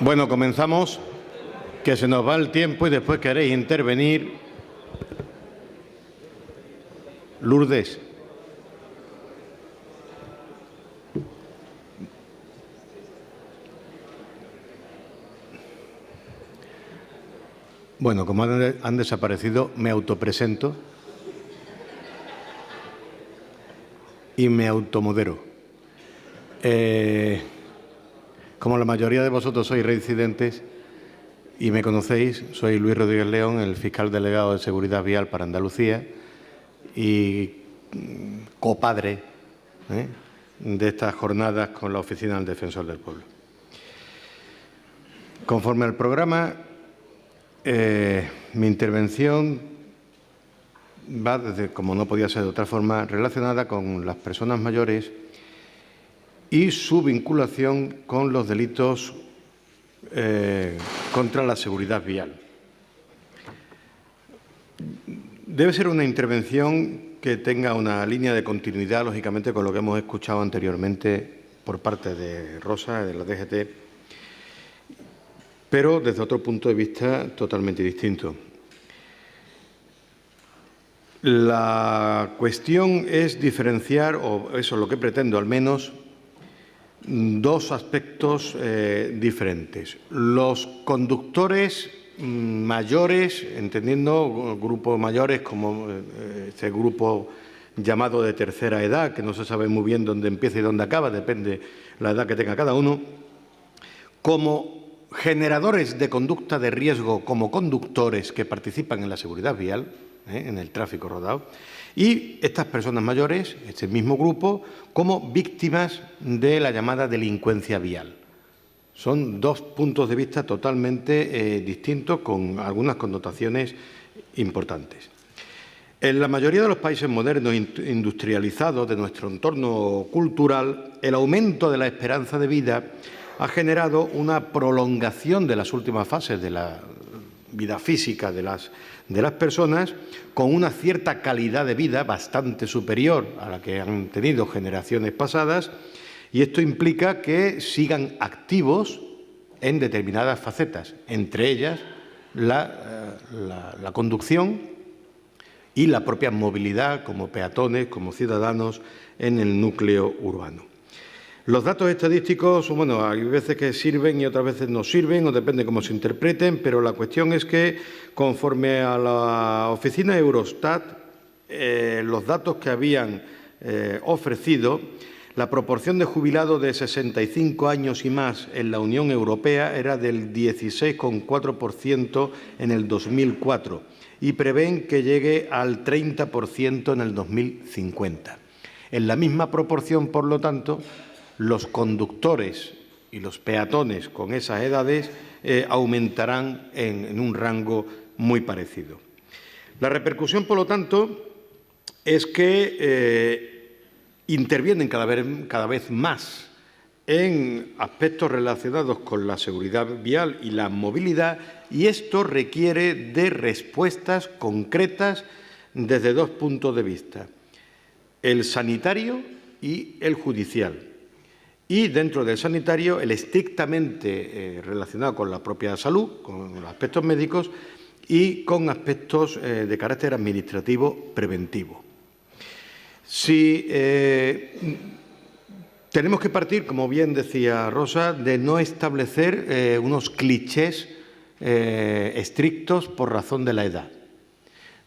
Bueno, comenzamos, que se nos va el tiempo y después queréis intervenir. Lourdes. Bueno, como han desaparecido, me autopresento y me automodero. Como la mayoría de vosotros sois reincidentes y me conocéis, soy Luis Rodríguez León, el fiscal delegado de Seguridad Vial para Andalucía y copadre de estas jornadas con la Oficina del Defensor del Pueblo. Conforme al programa, mi intervención va, desde, como no podía ser de otra forma, relacionada con las personas mayores y su vinculación con los delitos contra la seguridad vial. Debe ser una intervención que tenga una línea de continuidad, lógicamente, con lo que hemos escuchado anteriormente por parte de Rosa, de la DGT, pero desde otro punto de vista totalmente distinto. La cuestión es diferenciar, o eso es lo que pretendo al menos, dos aspectos diferentes. Los conductores mayores, entendiendo grupos mayores como este grupo llamado de tercera edad, que no se sabe muy bien dónde empieza y dónde acaba, depende la edad que tenga cada uno, como generadores de conducta de riesgo, como conductores que participan en la seguridad vial, en el tráfico rodado, y estas personas mayores, este mismo grupo, como víctimas de la llamada delincuencia vial. Son dos puntos de vista totalmente distintos, con algunas connotaciones importantes. En la mayoría de los países modernos industrializados de nuestro entorno cultural, el aumento de la esperanza de vida ha generado una prolongación de las últimas fases de la vida física de las personas, con una cierta calidad de vida bastante superior a la que han tenido generaciones pasadas, y esto implica que sigan activos en determinadas facetas, entre ellas la conducción y la propia movilidad como peatones, como ciudadanos en el núcleo urbano. Los datos estadísticos, bueno, hay veces que sirven y otras veces no sirven, o depende cómo se interpreten, pero la cuestión es que, conforme a la oficina Eurostat, los datos que habían ofrecido, la proporción de jubilados de 65 años y más en la Unión Europea era del 16,4% en el 2004 y prevén que llegue al 30% en el 2050. En la misma proporción, por lo tanto, los conductores y los peatones con esas edades aumentarán en un rango muy parecido. La repercusión, por lo tanto, es que intervienen cada vez más en aspectos relacionados con la seguridad vial y la movilidad, y esto requiere de respuestas concretas desde dos puntos de vista: el sanitario y el judicial. Y dentro del sanitario, el estrictamente relacionado con la propia salud, con los aspectos médicos y con aspectos de carácter administrativo preventivo. Si tenemos que partir, como bien decía Rosa, de no establecer unos clichés estrictos por razón de la edad.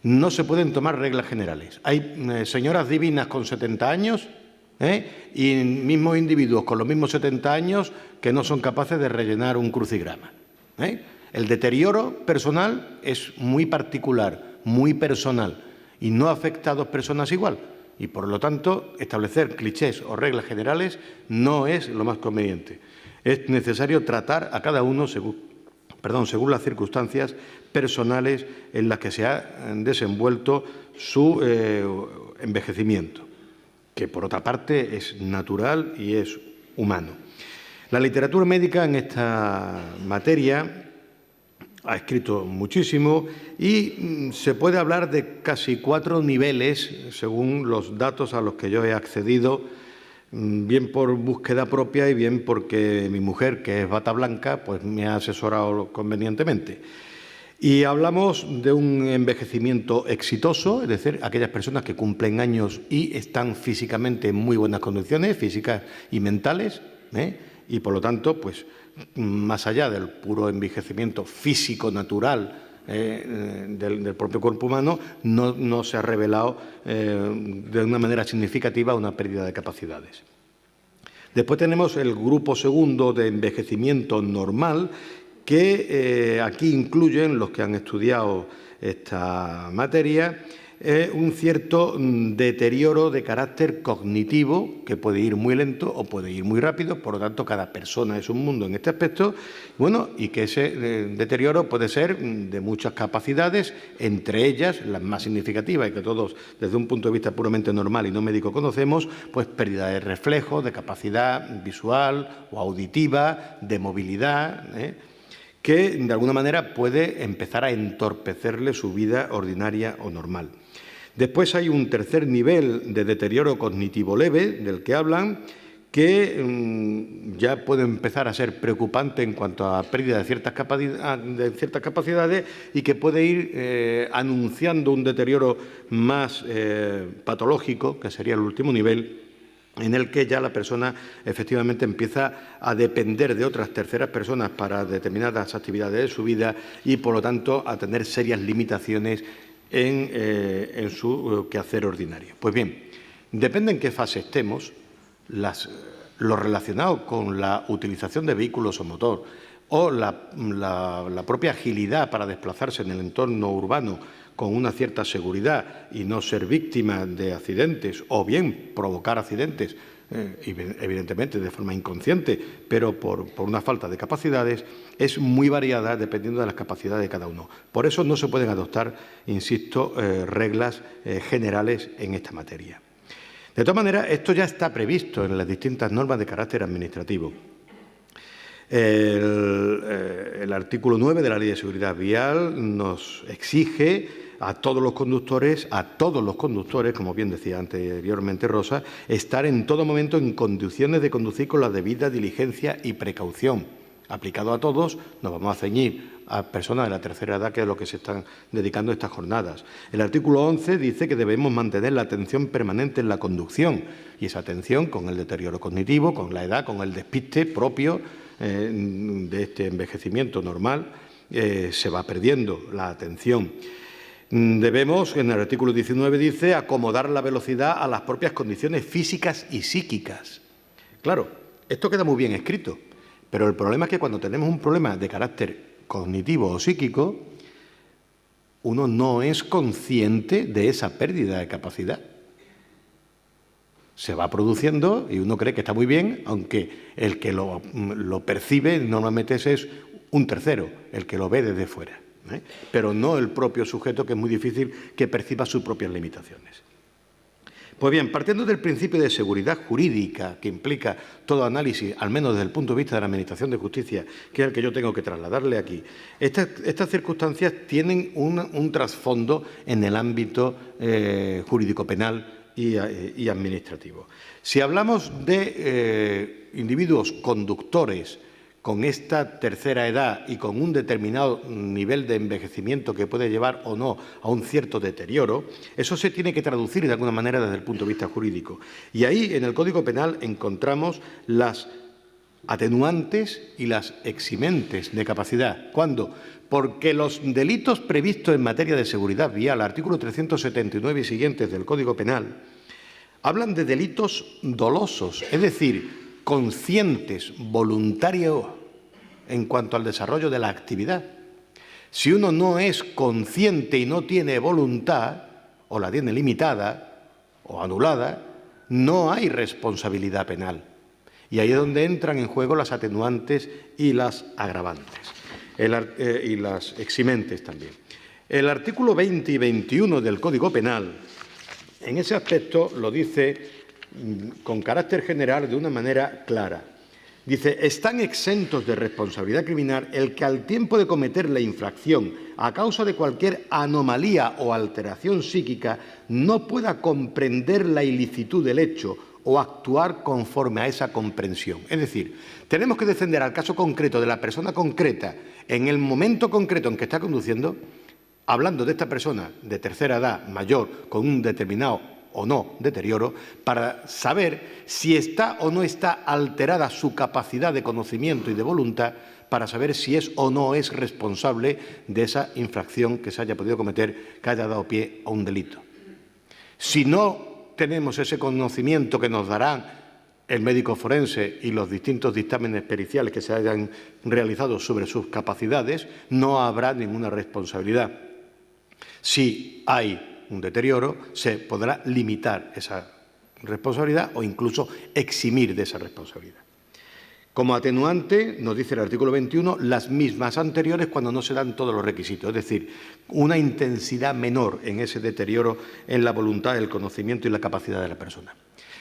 No se pueden tomar reglas generales. Hay señoras divinas con 70 años y mismos individuos con los mismos 70 años que no son capaces de rellenar un crucigrama. El deterioro personal es muy particular, muy personal, y no afecta a dos personas igual. Y, por lo tanto, establecer clichés o reglas generales no es lo más conveniente. Es necesario tratar a cada uno según las circunstancias personales en las que se ha desenvuelto su envejecimiento, que, por otra parte, es natural y es humano. La literatura médica en esta materia ha escrito muchísimo y se puede hablar de casi 4 niveles, según los datos a los que yo he accedido, bien por búsqueda propia y bien porque mi mujer, que es bata blanca, pues me ha asesorado convenientemente. Y hablamos de un envejecimiento exitoso, es decir, aquellas personas que cumplen años y están físicamente en muy buenas condiciones, físicas y mentales, y por lo tanto, pues más allá del puro envejecimiento físico natural del propio cuerpo humano, no se ha revelado de una manera significativa una pérdida de capacidades. Después tenemos el grupo segundo de envejecimiento normal, que aquí incluyen los que han estudiado esta materia, un cierto deterioro de carácter cognitivo que puede ir muy lento o puede ir muy rápido, por lo tanto cada persona es un mundo en este aspecto, bueno, y que ese deterioro puede ser de muchas capacidades, entre ellas las más significativas y que todos desde un punto de vista puramente normal y no médico conocemos, pues pérdida de reflejos, de capacidad visual o auditiva, de movilidad, que de alguna manera puede empezar a entorpecerle su vida ordinaria o normal. Después hay un tercer nivel de deterioro cognitivo leve, del que hablan, que ya puede empezar a ser preocupante en cuanto a pérdida de ciertas capacidades y que puede ir anunciando un deterioro más patológico, que sería el último nivel, en el que ya la persona efectivamente empieza a depender de otras terceras personas para determinadas actividades de su vida y, por lo tanto, a tener serias limitaciones en su quehacer ordinario. Pues bien, depende en qué fase estemos, lo relacionado con la utilización de vehículos o motor o la propia agilidad para desplazarse en el entorno urbano con una cierta seguridad y no ser víctima de accidentes o bien provocar accidentes, evidentemente de forma inconsciente, pero por una falta de capacidades, es muy variada dependiendo de las capacidades de cada uno. Por eso no se pueden adoptar, insisto, reglas generales en esta materia. De todas maneras, esto ya está previsto en las distintas normas de carácter administrativo. El artículo 9 de la Ley de Seguridad Vial nos exige a todos los conductores, como bien decía anteriormente Rosa, estar en todo momento en condiciones de conducir con la debida diligencia y precaución. Aplicado a todos, nos vamos a ceñir a personas de la tercera edad, que es lo que se están dedicando a estas jornadas. El artículo 11 dice que debemos mantener la atención permanente en la conducción, y esa atención con el deterioro cognitivo, con la edad, con el despiste propio de este envejecimiento normal, se va perdiendo la atención. Debemos, en el artículo 19 dice, acomodar la velocidad a las propias condiciones físicas y psíquicas. Claro, esto queda muy bien escrito, pero el problema es que cuando tenemos un problema de carácter cognitivo o psíquico, uno no es consciente de esa pérdida de capacidad. Se va produciendo y uno cree que está muy bien, aunque el que lo percibe normalmente es un tercero, el que lo ve desde fuera, pero no el propio sujeto, que es muy difícil que perciba sus propias limitaciones. Pues bien, partiendo del principio de seguridad jurídica que implica todo análisis, al menos desde el punto de vista de la Administración de Justicia, que es el que yo tengo que trasladarle aquí, estas circunstancias tienen un trasfondo en el ámbito jurídico penal y administrativo. Si hablamos de individuos conductores con esta tercera edad y con un determinado nivel de envejecimiento que puede llevar o no a un cierto deterioro, eso se tiene que traducir de alguna manera desde el punto de vista jurídico. Y ahí, en el Código Penal, encontramos las atenuantes y las eximentes de capacidad. ¿Cuándo? Porque los delitos previstos en materia de seguridad vial, artículo 379 y siguientes del Código Penal, hablan de delitos dolosos, es decir, conscientes, voluntarios en cuanto al desarrollo de la actividad. Si uno no es consciente y no tiene voluntad, o la tiene limitada o anulada, no hay responsabilidad penal. Y ahí es donde entran en juego las atenuantes y las agravantes, y las eximentes también. El artículo 20 y 21 del Código Penal, en ese aspecto lo dice con carácter general de una manera clara. Dice, están exentos de responsabilidad criminal el que al tiempo de cometer la infracción, a causa de cualquier anomalía o alteración psíquica, no pueda comprender la ilicitud del hecho o actuar conforme a esa comprensión. Es decir, tenemos que defender al caso concreto de la persona concreta en el momento concreto en que está conduciendo, hablando de esta persona de tercera edad, mayor, con un determinado o no deterioro, para saber si está o no está alterada su capacidad de conocimiento y de voluntad, para saber si es o no es responsable de esa infracción que se haya podido cometer, que haya dado pie a un delito. Si no tenemos ese conocimiento que nos darán el médico forense y los distintos dictámenes periciales que se hayan realizado sobre sus capacidades, no habrá ninguna responsabilidad. Si hay un deterioro, se podrá limitar esa responsabilidad o incluso eximir de esa responsabilidad. Como atenuante, nos dice el artículo 21, las mismas anteriores cuando no se dan todos los requisitos, es decir, una intensidad menor en ese deterioro en la voluntad, el conocimiento y la capacidad de la persona.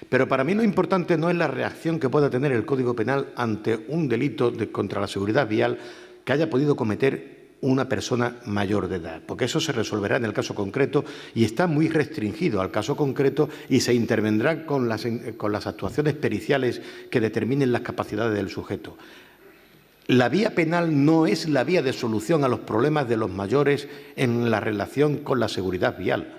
Pero para mí lo importante no es la reacción que pueda tener el Código Penal ante un delito contra la seguridad vial que haya podido cometer una persona mayor de edad, porque eso se resolverá en el caso concreto y está muy restringido al caso concreto y se intervendrá con las actuaciones periciales que determinen las capacidades del sujeto. La vía penal no es la vía de solución a los problemas de los mayores en la relación con la seguridad vial.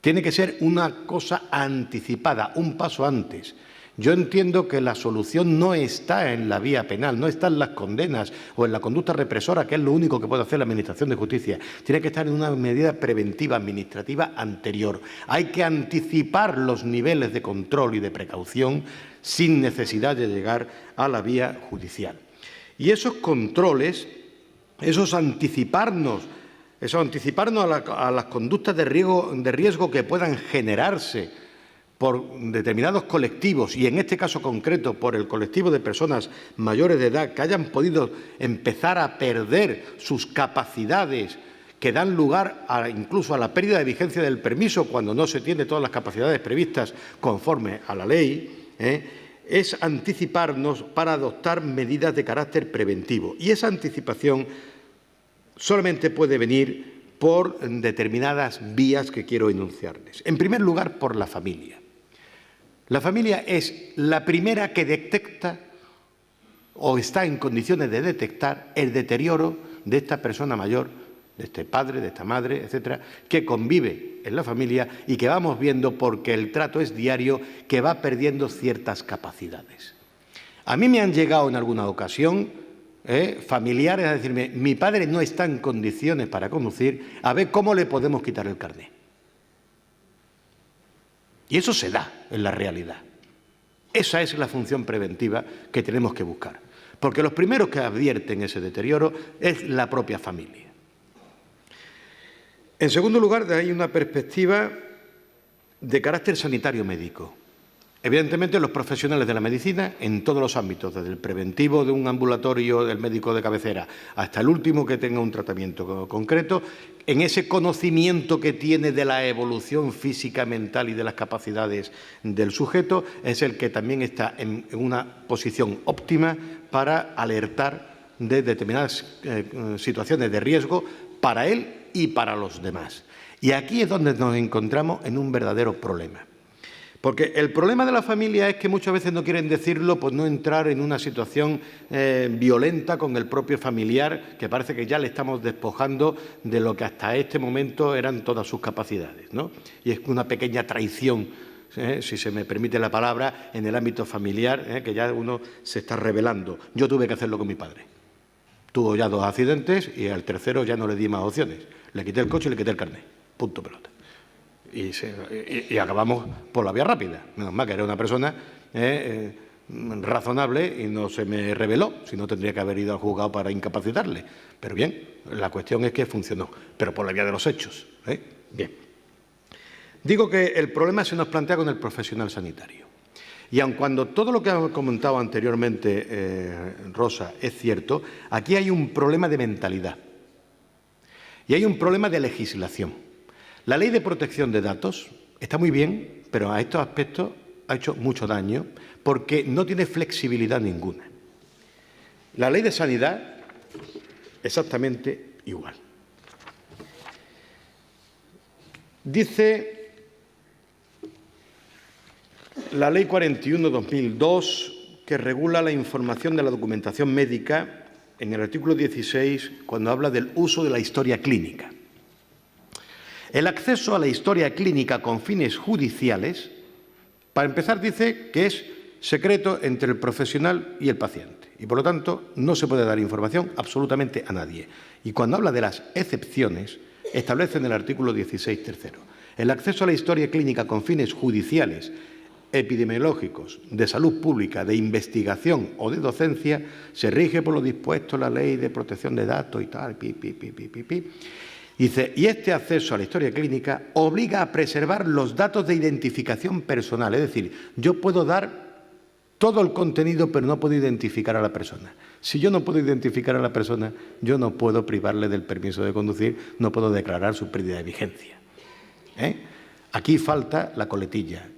Tiene que ser una cosa anticipada, un paso antes. Yo entiendo que la solución no está en la vía penal, no está en las condenas o en la conducta represora, que es lo único que puede hacer la Administración de Justicia. Tiene que estar en una medida preventiva administrativa anterior. Hay que anticipar los niveles de control y de precaución sin necesidad de llegar a la vía judicial. Y esos controles, esos anticiparnos a las conductas de riesgo que puedan generarse por determinados colectivos, y en este caso concreto por el colectivo de personas mayores de edad que hayan podido empezar a perder sus capacidades, que dan lugar incluso a la pérdida de vigencia del permiso cuando no se tiene todas las capacidades previstas conforme a la ley, es anticiparnos para adoptar medidas de carácter preventivo. Y esa anticipación solamente puede venir por determinadas vías que quiero enunciarles. En primer lugar, por la familia. La familia es la primera que detecta o está en condiciones de detectar el deterioro de esta persona mayor, de este padre, de esta madre, etcétera, que convive en la familia y que vamos viendo porque el trato es diario, que va perdiendo ciertas capacidades. A mí me han llegado en alguna ocasión familiares a decirme: mi padre no está en condiciones para conducir, a ver cómo le podemos quitar el carné. Y eso se da en la realidad. Esa es la función preventiva que tenemos que buscar, porque los primeros que advierten ese deterioro es la propia familia. En segundo lugar, hay una perspectiva de carácter sanitario médico. Evidentemente, los profesionales de la medicina, en todos los ámbitos, desde el preventivo de un ambulatorio del médico de cabecera hasta el último que tenga un tratamiento concreto, en ese conocimiento que tiene de la evolución física, mental y de las capacidades del sujeto, es el que también está en una posición óptima para alertar de determinadas situaciones de riesgo para él y para los demás. Y aquí es donde nos encontramos en un verdadero problema. Porque el problema de la familia es que muchas veces no quieren decirlo por no entrar en una situación violenta con el propio familiar, que parece que ya le estamos despojando de lo que hasta este momento eran todas sus capacidades, ¿no? Y es una pequeña traición, si se me permite la palabra, en el ámbito familiar, que ya uno se está revelando. Yo tuve que hacerlo con mi padre. Tuvo ya 2 accidentes y al tercero ya no le di más opciones. Le quité el coche y le quité el carné. Punto pelota. Y acabamos por la vía rápida. Menos mal que era una persona razonable y no se me reveló, si no tendría que haber ido al juzgado para incapacitarle. Pero bien, la cuestión es que funcionó, pero por la vía de los hechos. Bien. Digo que el problema se nos plantea con el profesional sanitario. Y aun cuando todo lo que ha comentado anteriormente Rosa es cierto, aquí hay un problema de mentalidad y hay un problema de legislación. La Ley de Protección de Datos está muy bien, pero a estos aspectos ha hecho mucho daño porque no tiene flexibilidad ninguna. La Ley de Sanidad, exactamente igual. Dice la Ley 41/2002, que regula la información de la documentación médica, en el artículo 16, cuando habla del uso de la historia clínica. El acceso a la historia clínica con fines judiciales, para empezar, dice que es secreto entre el profesional y el paciente y, por lo tanto, no se puede dar información absolutamente a nadie. Y cuando habla de las excepciones, establece en el artículo 16, tercero, el acceso a la historia clínica con fines judiciales, epidemiológicos, de salud pública, de investigación o de docencia, se rige por lo dispuesto en la Ley de Protección de Datos y tal, Dice, y este acceso a la historia clínica obliga a preservar los datos de identificación personal. Es decir, yo puedo dar todo el contenido, pero no puedo identificar a la persona. Si yo no puedo identificar a la persona, yo no puedo privarle del permiso de conducir, no puedo declarar su pérdida de vigencia. Aquí falta la coletilla,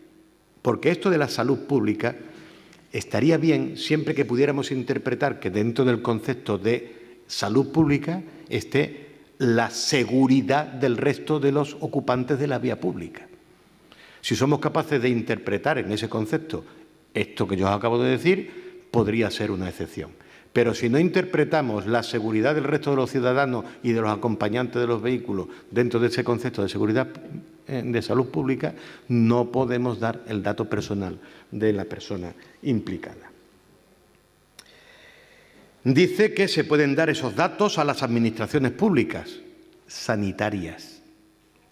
porque esto de la salud pública estaría bien siempre que pudiéramos interpretar que dentro del concepto de salud pública esté la seguridad del resto de los ocupantes de la vía pública. Si somos capaces de interpretar en ese concepto esto que yo os acabo de decir, podría ser una excepción. Pero si no interpretamos la seguridad del resto de los ciudadanos y de los acompañantes de los vehículos dentro de ese concepto de seguridad de salud pública, no podemos dar el dato personal de la persona implicada. Dice que se pueden dar esos datos a las administraciones públicas sanitarias.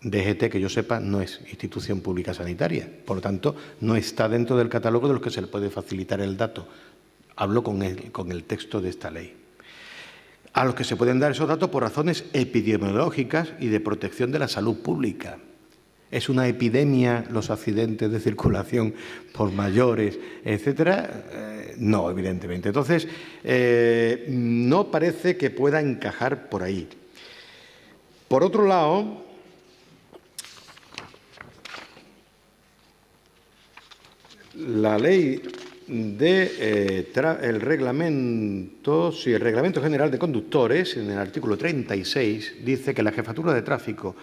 DGT, que yo sepa, no es institución pública sanitaria. Por lo tanto, no está dentro del catálogo de los que se le puede facilitar el dato. Hablo con el texto de esta ley. A los que se pueden dar esos datos por razones epidemiológicas y de protección de la salud pública. ¿Es una epidemia los accidentes de circulación por mayores, etcétera? No, evidentemente. Entonces, no parece que pueda encajar por ahí. Por otro lado, la ley el Reglamento General de Conductores, en el artículo 36, dice que la Jefatura de Tráfico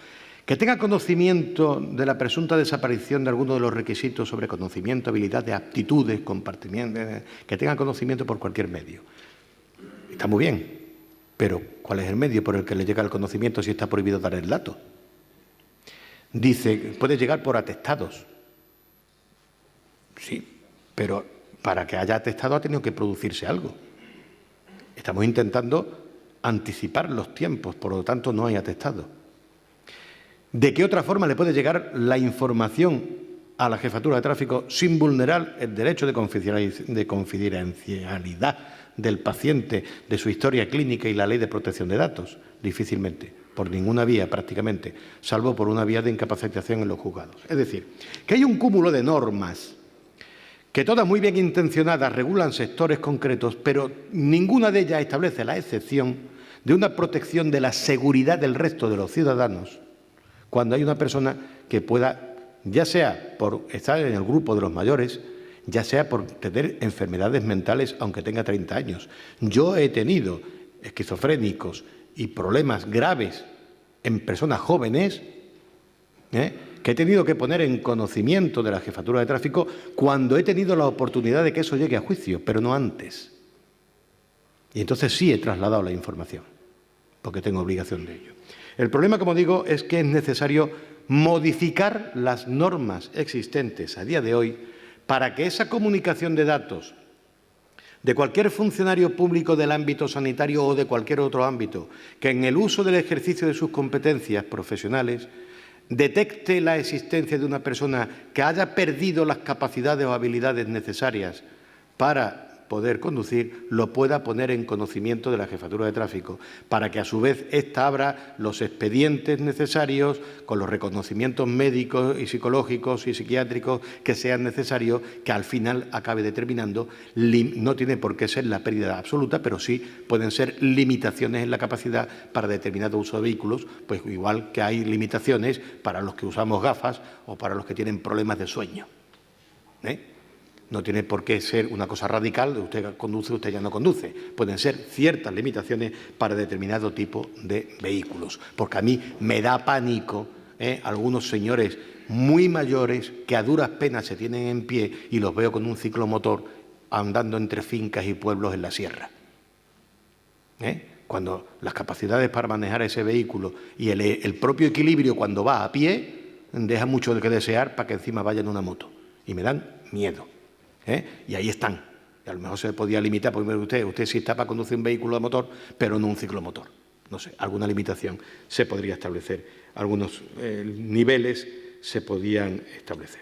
que tenga conocimiento de la presunta desaparición de alguno de los requisitos sobre conocimiento, habilidad, de aptitudes, compartimiento, que tenga conocimiento por cualquier medio. Está muy bien, pero ¿cuál es el medio por el que le llega el conocimiento si está prohibido dar el dato? Dice, puede llegar por atestados. Sí, pero para que haya atestado ha tenido que producirse algo. Estamos intentando anticipar los tiempos, por lo tanto no hay atestado. ¿De qué otra forma le puede llegar la información a la Jefatura de Tráfico sin vulnerar el derecho de confidencialidad del paciente, de su historia clínica y la Ley de Protección de Datos? Difícilmente, por ninguna vía prácticamente, salvo por una vía de incapacitación en los juzgados. Es decir, que hay un cúmulo de normas que todas muy bien intencionadas regulan sectores concretos, pero ninguna de ellas establece la excepción de una protección de la seguridad del resto de los ciudadanos cuando hay una persona que pueda, ya sea por estar en el grupo de los mayores, ya sea por tener enfermedades mentales aunque tenga 30 años. Yo he tenido esquizofrénicos y problemas graves en personas jóvenes, que he tenido que poner en conocimiento de la Jefatura de Tráfico cuando he tenido la oportunidad de que eso llegue a juicio, pero no antes. Y entonces sí he trasladado la información, porque tengo obligación de ello. El problema, como digo, es que es necesario modificar las normas existentes a día de hoy para que esa comunicación de datos de cualquier funcionario público del ámbito sanitario o de cualquier otro ámbito, que en el uso del ejercicio de sus competencias profesionales detecte la existencia de una persona que haya perdido las capacidades o habilidades necesarias para poder conducir, lo pueda poner en conocimiento de la Jefatura de Tráfico, para que a su vez ésta abra los expedientes necesarios con los reconocimientos médicos y psicológicos y psiquiátricos que sean necesarios, que al final acabe determinando, no tiene por qué ser la pérdida absoluta, pero sí pueden ser limitaciones en la capacidad para determinado uso de vehículos, pues igual que hay limitaciones para los que usamos gafas o para los que tienen problemas de sueño. No tiene por qué ser una cosa radical, de usted conduce, usted ya no conduce. Pueden ser ciertas limitaciones para determinado tipo de vehículos. Porque a mí me da pánico algunos señores muy mayores que a duras penas se tienen en pie y los veo con un ciclomotor andando entre fincas y pueblos en la sierra. Cuando las capacidades para manejar ese vehículo y el propio equilibrio cuando va a pie deja mucho de que desear para que encima vaya en una moto. Y me dan miedo. Y ahí están. Y a lo mejor se podía limitar, porque usted sí está para conducir un vehículo de motor, pero no un ciclomotor. No sé, alguna limitación se podría establecer. Algunos niveles se podían establecer.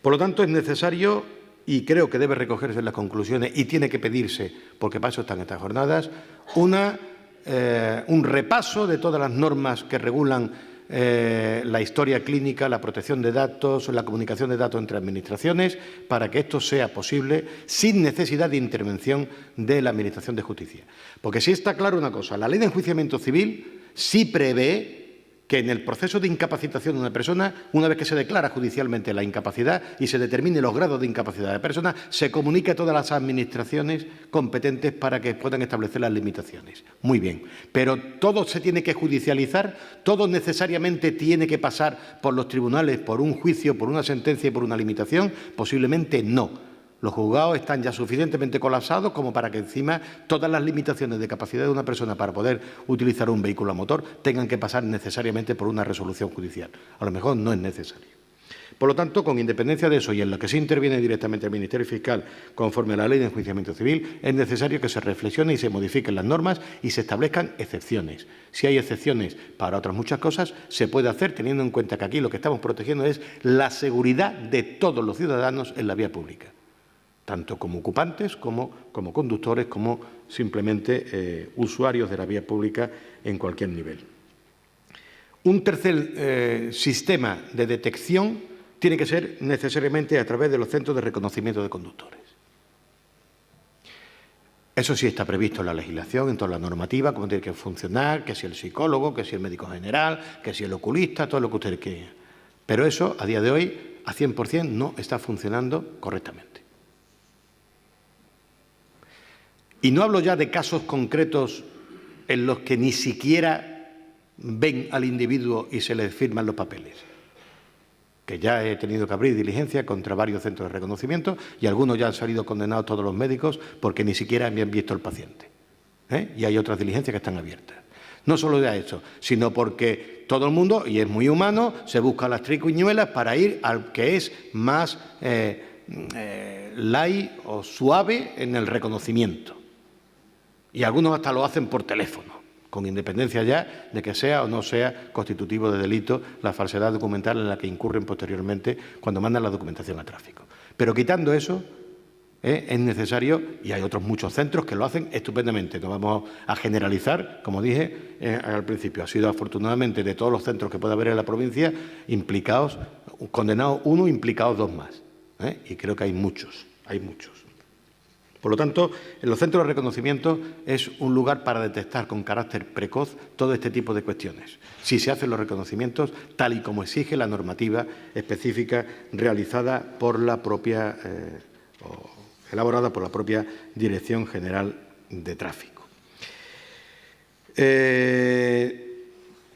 Por lo tanto, es necesario, y creo que debe recogerse en las conclusiones, y tiene que pedirse, porque para eso están estas jornadas, un repaso de todas las normas que regulan la historia clínica, la protección de datos, la comunicación de datos entre administraciones, para que esto sea posible sin necesidad de intervención de la Administración de Justicia. Porque sí está claro una cosa, la Ley de Enjuiciamiento Civil sí prevé que en el proceso de incapacitación de una persona, una vez que se declara judicialmente la incapacidad y se determine los grados de incapacidad de la persona, se comunique a todas las administraciones competentes para que puedan establecer las limitaciones. Muy bien, pero todo se tiene que judicializar, todo necesariamente tiene que pasar por los tribunales, por un juicio, por una sentencia y por una limitación, posiblemente no. Los juzgados están ya suficientemente colapsados como para que encima todas las limitaciones de capacidad de una persona para poder utilizar un vehículo a motor tengan que pasar necesariamente por una resolución judicial. A lo mejor no es necesario. Por lo tanto, con independencia de eso y en lo que se interviene directamente el Ministerio Fiscal conforme a la Ley de Enjuiciamiento Civil, es necesario que se reflexione y se modifiquen las normas y se establezcan excepciones. Si hay excepciones para otras muchas cosas, se puede hacer teniendo en cuenta que aquí lo que estamos protegiendo es la seguridad de todos los ciudadanos en la vía pública, tanto como ocupantes, como conductores, como simplemente usuarios de la vía pública en cualquier nivel. Un tercer sistema de detección tiene que ser necesariamente a través de los centros de reconocimiento de conductores. Eso sí está previsto en la legislación, en toda la normativa, cómo tiene que funcionar, que si el psicólogo, que si el médico general, que si el oculista, todo lo que ustedes quieran. Pero eso, a día de hoy, a 100% no está funcionando correctamente. Y no hablo ya de casos concretos en los que ni siquiera ven al individuo y se le firman los papeles, que ya he tenido que abrir diligencia contra varios centros de reconocimiento y algunos ya han salido condenados todos los médicos porque ni siquiera me han visto el paciente. Y hay otras diligencias que están abiertas. No solo ya eso, sino porque todo el mundo, y es muy humano, se busca las triquiñuelas para ir al que es más light o suave en el reconocimiento. Y algunos hasta lo hacen por teléfono, con independencia ya de que sea o no sea constitutivo de delito la falsedad documental en la que incurren posteriormente cuando mandan la documentación a tráfico. Pero quitando eso, es necesario, y hay otros muchos centros que lo hacen estupendamente. No vamos a generalizar, como dije al principio. Ha sido afortunadamente de todos los centros que puede haber en la provincia, implicados, condenados uno, implicados dos más. Y creo que hay muchos, Por lo tanto, en los centros de reconocimiento es un lugar para detectar con carácter precoz todo este tipo de cuestiones. Si se hacen los reconocimientos tal y como exige la normativa específica realizada por la propia, elaborada por la propia Dirección General de Tráfico.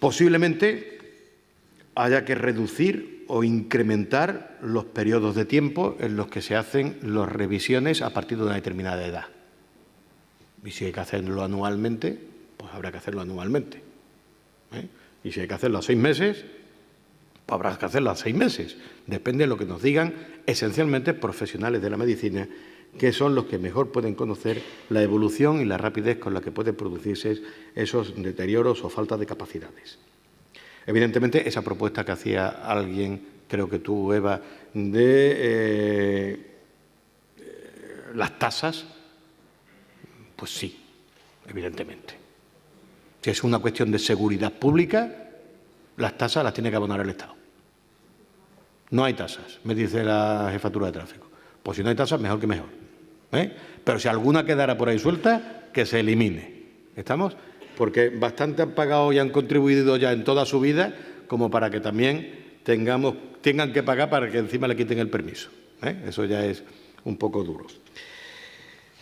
Posiblemente haya que reducir o incrementar los periodos de tiempo en los que se hacen las revisiones a partir de una determinada edad. Y si hay que hacerlo anualmente, pues habrá que hacerlo anualmente. Y si hay que hacerlo a 6 meses, pues habrá que hacerlo a 6 meses. Depende de lo que nos digan esencialmente profesionales de la medicina, que son los que mejor pueden conocer la evolución y la rapidez con la que pueden producirse esos deterioros o falta de capacidades. Evidentemente, esa propuesta que hacía alguien, creo que tú, Eva, de las tasas, pues sí, evidentemente. Si es una cuestión de seguridad pública, las tasas las tiene que abonar el Estado. No hay tasas, me dice la jefatura de tráfico. Pues si no hay tasas, mejor que mejor. Pero si alguna quedara por ahí suelta, que se elimine. ¿Estamos? Porque bastante han pagado y han contribuido ya en toda su vida como para que también tengan que pagar para que encima le quiten el permiso. Eso ya es un poco duro.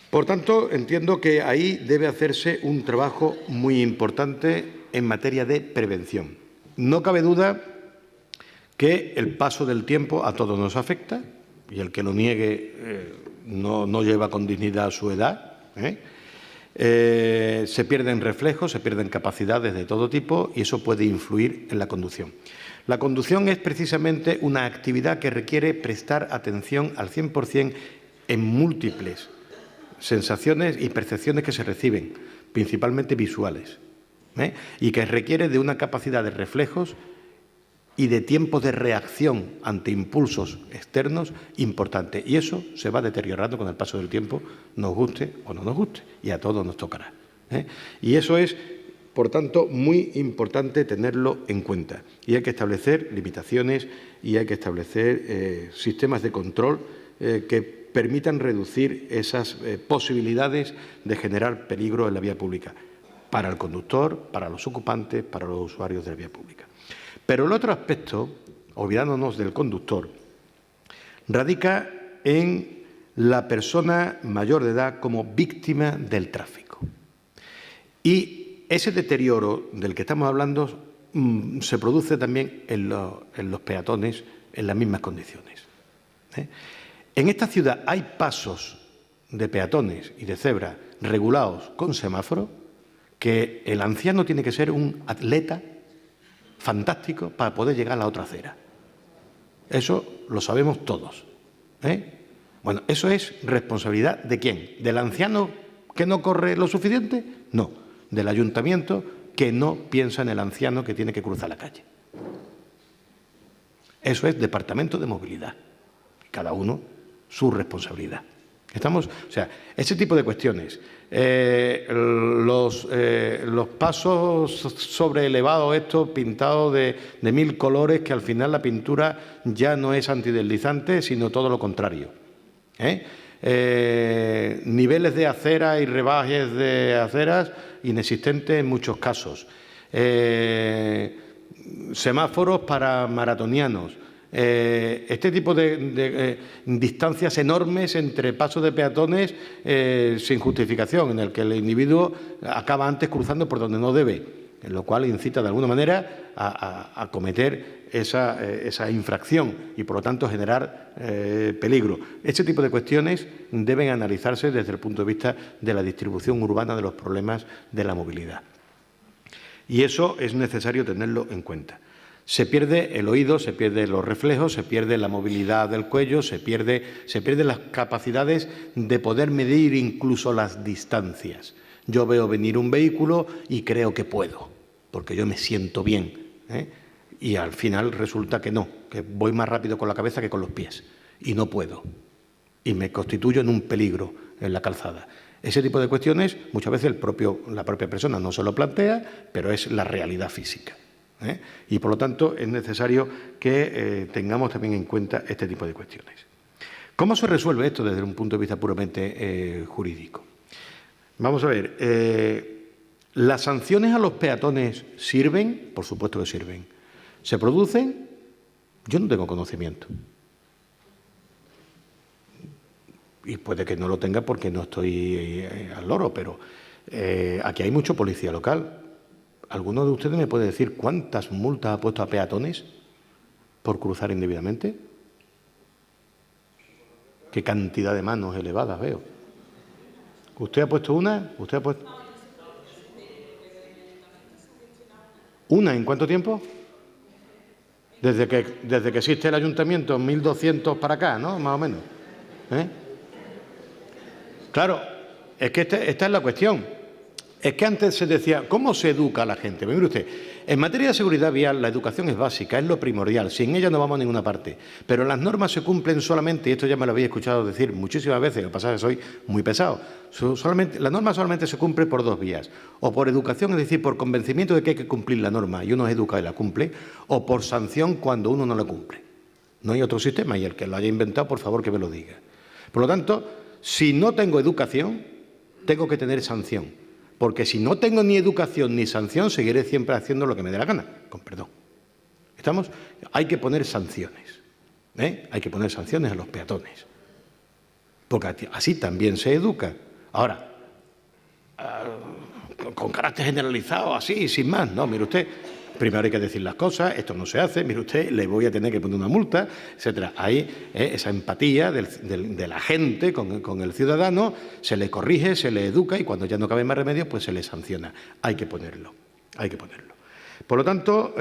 Por tanto, entiendo que ahí debe hacerse un trabajo muy importante en materia de prevención. No cabe duda que el paso del tiempo a todos nos afecta, y el que lo niegue no lleva con dignidad su edad. Se pierden reflejos, se pierden capacidades de todo tipo, y eso puede influir en la conducción. La conducción es precisamente una actividad que requiere prestar atención al 100% en múltiples sensaciones y percepciones que se reciben, principalmente visuales, y que requiere de una capacidad de reflejos y de tiempo de reacción ante impulsos externos importante. Y eso se va deteriorando con el paso del tiempo, nos guste o no nos guste, y a todos nos tocará. Y eso es, por tanto, muy importante tenerlo en cuenta. Y hay que establecer limitaciones y hay que establecer sistemas de control que permitan reducir esas posibilidades de generar peligro en la vía pública, para el conductor, para los ocupantes, para los usuarios de la vía pública. Pero el otro aspecto, olvidándonos del conductor, radica en la persona mayor de edad como víctima del tráfico. Y ese deterioro del que estamos hablando se produce también en los peatones en las mismas condiciones. En esta ciudad hay pasos de peatones y de cebra regulados con semáforo que el anciano tiene que ser un atleta fantástico para poder llegar a la otra acera. Eso lo sabemos todos. Bueno, ¿eso es responsabilidad de quién? ¿Del anciano que no corre lo suficiente? No, del ayuntamiento que no piensa en el anciano que tiene que cruzar la calle. Eso es Departamento de Movilidad. Cada uno su responsabilidad. ¿Estamos? O sea, ese tipo de cuestiones. Los pasos sobreelevados, estos pintados de 1000 colores, que al final la pintura ya no es antideslizante, sino todo lo contrario. Niveles de acera y rebajes de aceras inexistentes en muchos casos. Semáforos para maratonianos. Este tipo de distancias enormes entre pasos de peatones sin justificación, en el que el individuo acaba antes cruzando por donde no debe, en lo cual incita de alguna manera a cometer esa infracción y, por lo tanto, generar peligro. Este tipo de cuestiones deben analizarse desde el punto de vista de la distribución urbana de los problemas de la movilidad. Y eso es necesario tenerlo en cuenta. Se pierde el oído, se pierden los reflejos, se pierde la movilidad del cuello, se pierden las capacidades de poder medir incluso las distancias. Yo veo venir un vehículo y creo que puedo, porque yo me siento bien, y al final resulta que no, que voy más rápido con la cabeza que con los pies, y no puedo, y me constituyo en un peligro en la calzada. Ese tipo de cuestiones muchas veces la propia persona no se lo plantea, pero es la realidad física. Y, por lo tanto, es necesario que tengamos también en cuenta este tipo de cuestiones. ¿Cómo se resuelve esto desde un punto de vista puramente jurídico? Vamos a ver, ¿las sanciones a los peatones sirven? Por supuesto que sirven. ¿Se producen? Yo no tengo conocimiento. Y puede que no lo tenga porque no estoy al loro, pero aquí hay mucho policía local. ¿Alguno de ustedes me puede decir cuántas multas ha puesto a peatones por cruzar indebidamente? ¿Qué cantidad de manos elevadas veo? ¿Usted ha puesto una? ¿Usted ha puesto una? ¿En cuánto tiempo? Desde que existe el ayuntamiento, 1200 para acá, ¿no? Más o menos. Claro, es que esta es la cuestión. Es que antes se decía, ¿cómo se educa a la gente? Mire usted, en materia de seguridad vial la educación es básica, es lo primordial, sin ella no vamos a ninguna parte. Pero las normas se cumplen solamente, y esto ya me lo habéis escuchado decir muchísimas veces, lo que pasa es que soy muy pesado, la norma solamente se cumple por dos vías, o por educación, es decir, por convencimiento de que hay que cumplir la norma y uno es educado y la cumple, o por sanción cuando uno no la cumple. No hay otro sistema, y el que lo haya inventado, por favor, que me lo diga. Por lo tanto, si no tengo educación, tengo que tener sanción. Porque si no tengo ni educación ni sanción, seguiré siempre haciendo lo que me dé la gana, con perdón. ¿Estamos? Hay que poner sanciones. Hay que poner sanciones a los peatones. Porque así también se educa. Ahora, con carácter generalizado, así, sin más. No, mire usted, Primero hay que decir las cosas, esto no se hace, mire usted, le voy a tener que poner una multa, etcétera. Hay esa empatía de la gente con el ciudadano, se le corrige, se le educa y cuando ya no cabe más remedio, pues se le sanciona. Hay que ponerlo, hay que ponerlo. Por lo tanto,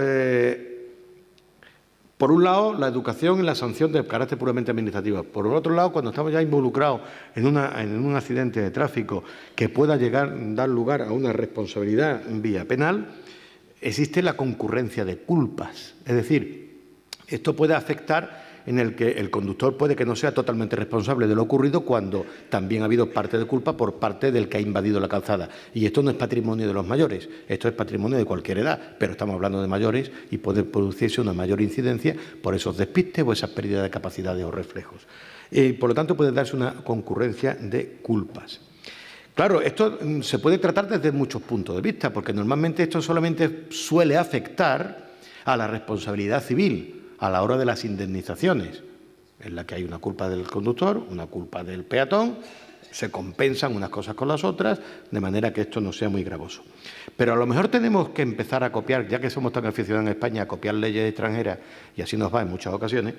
por un lado, la educación y la sanción de carácter puramente administrativo. Por otro lado, cuando estamos ya involucrados en un accidente de tráfico que pueda dar lugar a una responsabilidad vía penal, existe la concurrencia de culpas. Es decir, esto puede afectar en el que el conductor puede que no sea totalmente responsable de lo ocurrido cuando también ha habido parte de culpa por parte del que ha invadido la calzada. Y esto no es patrimonio de los mayores, esto es patrimonio de cualquier edad, pero estamos hablando de mayores y puede producirse una mayor incidencia por esos despistes o esas pérdidas de capacidades o reflejos. Por lo tanto, puede darse una concurrencia de culpas. Claro, esto se puede tratar desde muchos puntos de vista, porque normalmente esto solamente suele afectar a la responsabilidad civil a la hora de las indemnizaciones, en la que hay una culpa del conductor, una culpa del peatón, se compensan unas cosas con las otras, de manera que esto no sea muy gravoso. Pero a lo mejor tenemos que empezar a copiar, ya que somos tan aficionados en España a copiar leyes extranjeras, y así nos va en muchas ocasiones.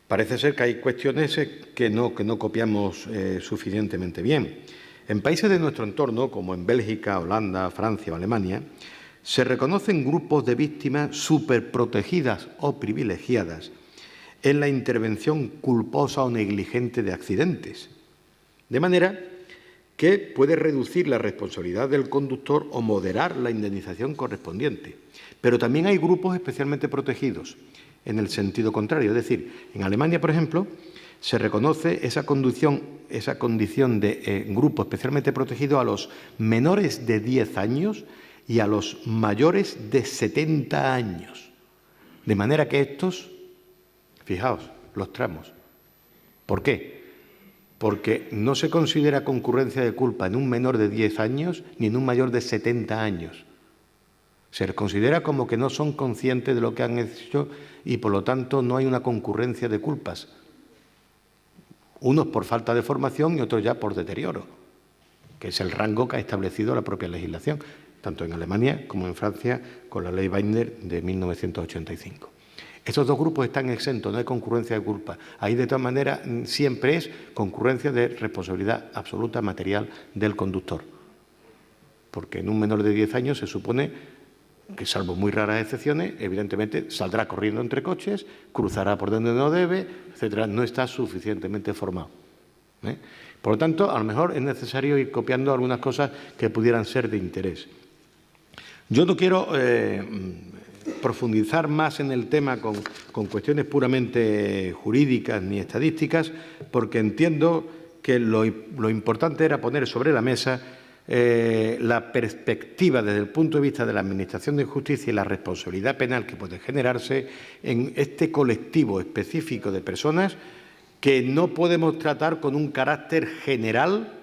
Parece ser que hay cuestiones que no copiamos suficientemente bien. En países de nuestro entorno, como en Bélgica, Holanda, Francia o Alemania, se reconocen grupos de víctimas superprotegidas o privilegiadas en la intervención culposa o negligente de accidentes, de manera que puede reducir la responsabilidad del conductor o moderar la indemnización correspondiente. Pero también hay grupos especialmente protegidos en el sentido contrario. Es decir, en Alemania, por ejemplo, se reconoce esa condición de grupo especialmente protegido a los menores de 10 años y a los mayores de 70 años. De manera que estos, fijaos, los tramos. ¿Por qué? Porque no se considera concurrencia de culpa en un menor de 10 años ni en un mayor de 70 años. Se les considera como que no son conscientes de lo que han hecho y, por lo tanto, no hay una concurrencia de culpas. Unos por falta de formación y otros ya por deterioro, que es el rango que ha establecido la propia legislación, tanto en Alemania como en Francia, con la ley Binder de 1985. Estos dos grupos están exentos, no hay concurrencia de culpa. Ahí, de todas maneras, siempre es concurrencia de responsabilidad absoluta material del conductor. Porque en un menor de 10 años se supone que, salvo muy raras excepciones, evidentemente saldrá corriendo entre coches, cruzará por donde no debe, etcétera. No está suficientemente formado. Por lo tanto, a lo mejor es necesario ir copiando algunas cosas que pudieran ser de interés. Yo no quiero profundizar más en el tema con cuestiones puramente jurídicas ni estadísticas, porque entiendo que lo importante era poner sobre la mesa la perspectiva desde el punto de vista de la Administración de Justicia y la responsabilidad penal que puede generarse en este colectivo específico de personas que no podemos tratar con un carácter general,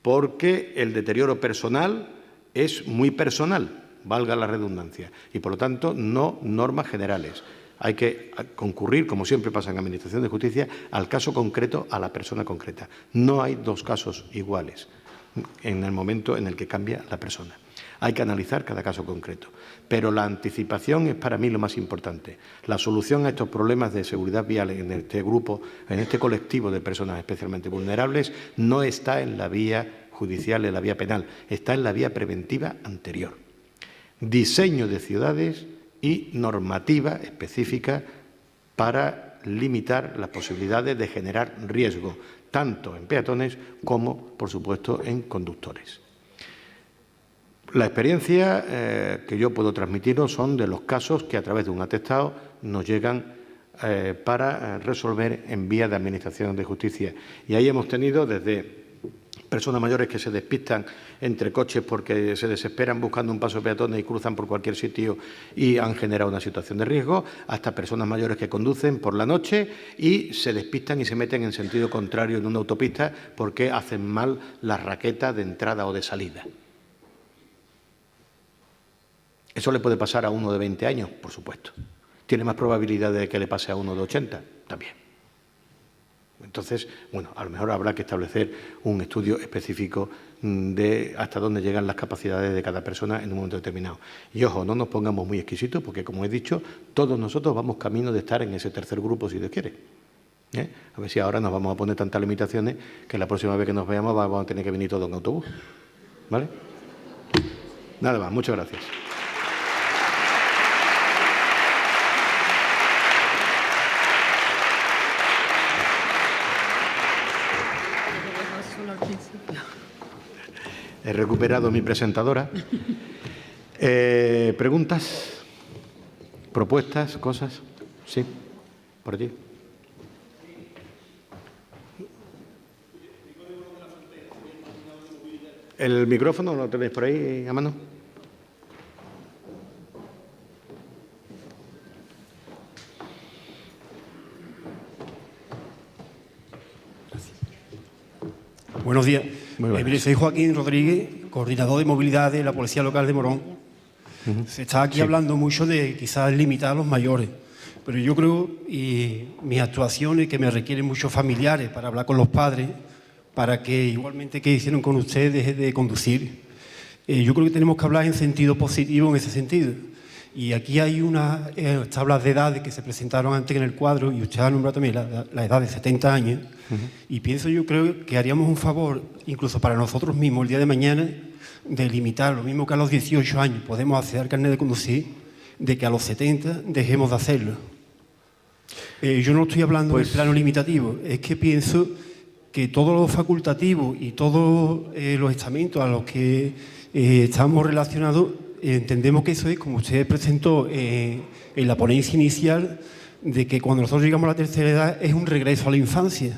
porque el deterioro personal es muy personal, valga la redundancia, y por lo tanto no normas generales. Hay que concurrir, como siempre pasa en Administración de Justicia, al caso concreto, a la persona concreta. No hay dos casos iguales en el momento en el que cambia la persona. Hay que analizar cada caso concreto. Pero la anticipación es para mí lo más importante. La solución a estos problemas de seguridad vial en este grupo, en este colectivo de personas especialmente vulnerables, no está en la vía judicial, en la vía penal, está en la vía preventiva anterior. Diseño de ciudades y normativa específica para limitar las posibilidades de generar riesgo, tanto en peatones como, por supuesto, en conductores. La experiencia que yo puedo transmitiros son de los casos que a través de un atestado nos llegan para resolver en vía de Administración de Justicia. Y ahí hemos tenido desde personas mayores que se despistan entre coches porque se desesperan buscando un paso de peatones y cruzan por cualquier sitio y han generado una situación de riesgo, hasta personas mayores que conducen por la noche y se despistan y se meten en sentido contrario en una autopista porque hacen mal la raqueta de entrada o de salida. ¿Eso le puede pasar a uno de 20 años? Por supuesto. ¿Tiene más probabilidad de que le pase a uno de 80? También. Entonces, bueno, a lo mejor habrá que establecer un estudio específico de hasta dónde llegan las capacidades de cada persona en un momento determinado. Y ojo, no nos pongamos muy exquisitos porque, como he dicho, todos nosotros vamos camino de estar en ese tercer grupo, si Dios quiere. A ver si ahora nos vamos a poner tantas limitaciones que la próxima vez que nos veamos vamos a tener que venir todos en autobús. ¿Vale? Nada más, muchas gracias. He recuperado mi presentadora. ¿Preguntas? ¿Propuestas? ¿Cosas? Sí, por allí. ¿El micrófono lo tenéis por ahí a mano? Buenos días. Soy Joaquín Rodríguez, coordinador de movilidad de la Policía Local de Morón. Se está aquí hablando mucho de quizás limitar a los mayores, pero yo creo, y mis actuaciones que me requieren muchos familiares para hablar con los padres, para que igualmente que hicieron con ustedes deje de conducir. Yo creo que tenemos que hablar en sentido positivo en ese sentido. Y aquí hay unas tablas de edades que se presentaron antes en el cuadro y usted ha nombrado también la edad de 70 años. Y yo creo que haríamos un favor, incluso para nosotros mismos, el día de mañana, de limitar, lo mismo que a los 18 años podemos acceder al carnet de conducir, de que a los 70 dejemos de hacerlo. Yo no estoy hablando del plano limitativo, es que pienso que todo lo facultativo y todos los estamentos a los que estamos relacionados, entendemos que eso es, como usted presentó en la ponencia inicial, de que cuando nosotros llegamos a la tercera edad es un regreso a la infancia.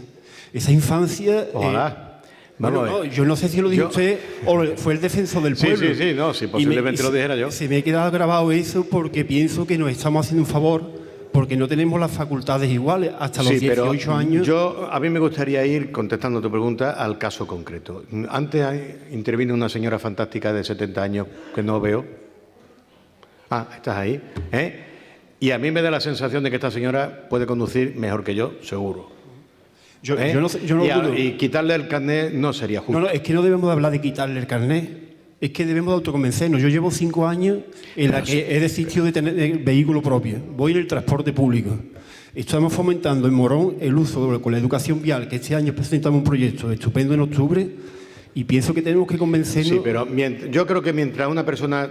Esa infancia... Ojalá. No, yo no sé si lo dijo usted o fue el defensor del pueblo. Sí, no, si posiblemente lo dijera yo. Se me ha quedado grabado eso porque pienso que nos estamos haciendo un favor porque no tenemos las facultades iguales hasta los 18 años. A mí me gustaría ir, contestando tu pregunta, al caso concreto. Antes intervino una señora fantástica de 70 años que no veo. Ah, estás ahí. Y a mí me da la sensación de que esta señora puede conducir mejor que yo, seguro. Yo no dudo. Y quitarle el carnet no sería justo. No, es que no debemos de hablar de quitarle el carnet. Es que debemos de autoconvencernos. Yo llevo 5 años en la que he desistido de tener vehículo propio. Voy en el transporte público. Estamos fomentando en Morón el uso con la educación vial, que este año presentamos un proyecto estupendo en octubre, y pienso que tenemos que convencernos... Sí, pero yo creo que mientras una persona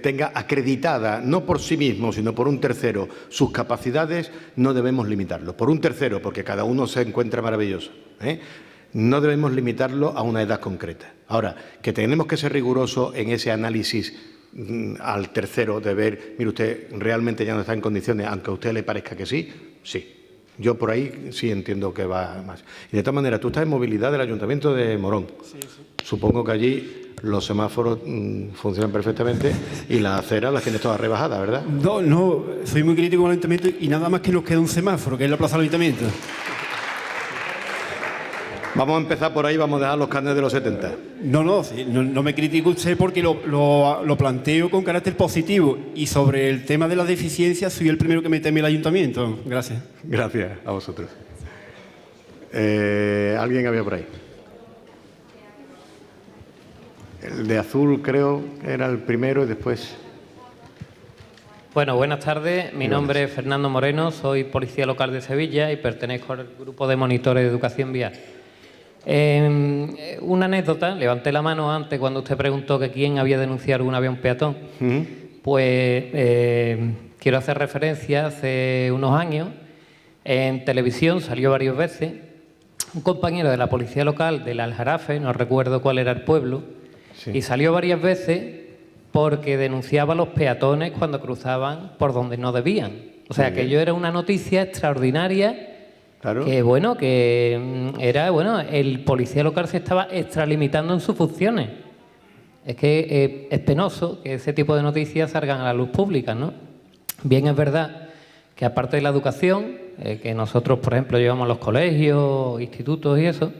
tenga acreditada, no por sí mismo, sino por un tercero, sus capacidades, no debemos limitarlo. Por un tercero, porque cada uno se encuentra maravilloso. No debemos limitarlo a una edad concreta. Ahora, que tenemos que ser rigurosos en ese análisis al tercero de ver, mire usted, realmente ya no está en condiciones, aunque a usted le parezca que sí, sí. Yo por ahí sí entiendo que va más. Y de todas maneras, tú estás en movilidad del Ayuntamiento de Morón. Sí. Supongo que allí los semáforos funcionan perfectamente y las aceras las tienes todas rebajadas, ¿verdad? No, soy muy crítico con el Ayuntamiento y nada más que nos queda un semáforo, que es la plaza del Ayuntamiento. Vamos a empezar por ahí, vamos a dejar los carnets de los 70. No me critique usted porque lo planteo con carácter positivo. Y sobre el tema de la deficiencia, soy el primero que me teme el ayuntamiento. Gracias. Gracias a vosotros. ¿Alguien había por ahí? El de azul creo que era el primero y después... Bueno, buenas tardes. Mi nombre es Fernando Moreno, soy policía local de Sevilla y pertenezco al grupo de monitores de educación vial. Una anécdota, levanté la mano antes cuando usted preguntó que quién había denunciado alguna vez a un peatón. Pues quiero hacer referencia, hace unos años en televisión salió varias veces un compañero de la policía local del Aljarafe, no recuerdo cuál era el pueblo, y salió varias veces porque denunciaba a los peatones cuando cruzaban por donde no debían. O sea, que ello era una noticia extraordinaria. Claro. Que era, el policía local se estaba extralimitando en sus funciones. Es que es penoso que ese tipo de noticias salgan a la luz pública, ¿no? Bien, es verdad que aparte de la educación, que nosotros, por ejemplo, llevamos a los colegios, institutos y eso,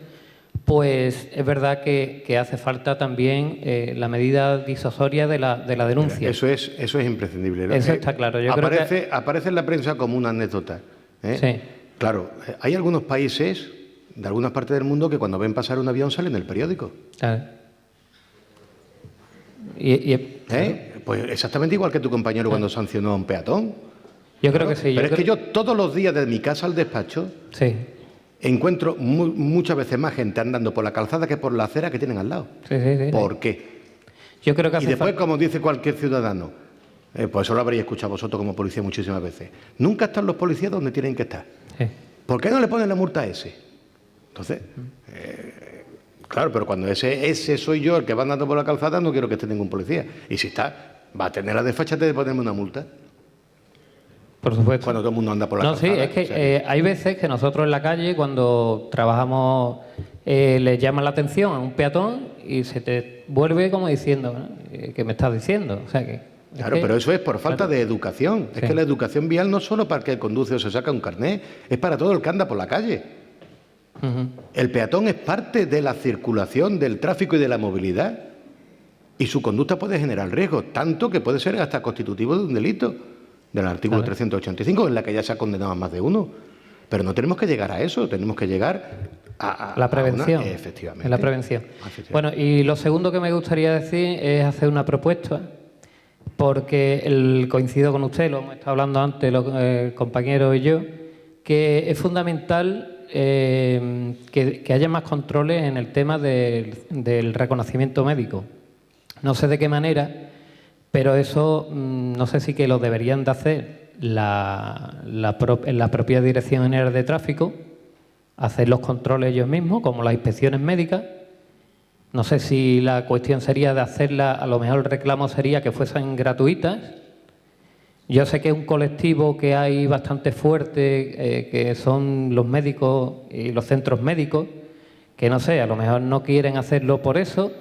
pues es verdad que hace falta también la medida disuasoria de la denuncia. Eso es imprescindible, ¿no? Eso está claro. Aparece en la prensa como una anécdota. Sí. Claro, hay algunos países de algunas partes del mundo que cuando ven pasar un avión salen en el periódico. Claro. Pues exactamente igual que tu compañero cuando sancionó a un peatón. Yo creo que sí. Pero es que yo todos los días desde mi casa al despacho encuentro muchas veces más gente andando por la calzada que por la acera que tienen al lado. ¿Por qué? Yo creo que y después, como dice cualquier ciudadano, pues eso lo habréis escuchado vosotros como policía muchísimas veces, nunca están los policías donde tienen que estar. ¿Por qué no le ponen la multa a ese? Entonces, claro, pero cuando ese soy yo el que va andando por la calzada, no quiero que esté ningún policía. Y si está, va a tener la desfachate de ponerme una multa. Por supuesto. Cuando todo el mundo anda por la calzada. No, sí, es que hay veces que nosotros en la calle, cuando trabajamos, le llama la atención a un peatón y se te vuelve como diciendo, ¿no? ¿Qué me estás diciendo? O sea que... Claro, pero eso es por falta de educación. Es que la educación vial no es solo para el que conduce o se saca un carnet, es para todo el que anda por la calle. El peatón es parte de la circulación, del tráfico y de la movilidad. Y su conducta puede generar riesgo, tanto que puede ser hasta constitutivo de un delito, del artículo 385, en la que ya se ha condenado a más de uno. Pero no tenemos que llegar a eso, tenemos que llegar a la prevención. Efectivamente. La prevención. Bueno, y lo segundo que me gustaría decir es hacer una propuesta, porque coincido con usted, lo hemos estado hablando antes el compañero y yo, que es fundamental que haya más controles en el tema del reconocimiento médico. No sé de qué manera, pero eso no sé si que lo deberían de hacer la propia Dirección General de Tráfico, hacer los controles ellos mismos, como las inspecciones médicas. No sé si la cuestión sería de hacerla, a lo mejor el reclamo sería que fuesen gratuitas. Yo sé que es un colectivo que hay bastante fuerte, que son los médicos y los centros médicos, que no sé, a lo mejor no quieren hacerlo por eso,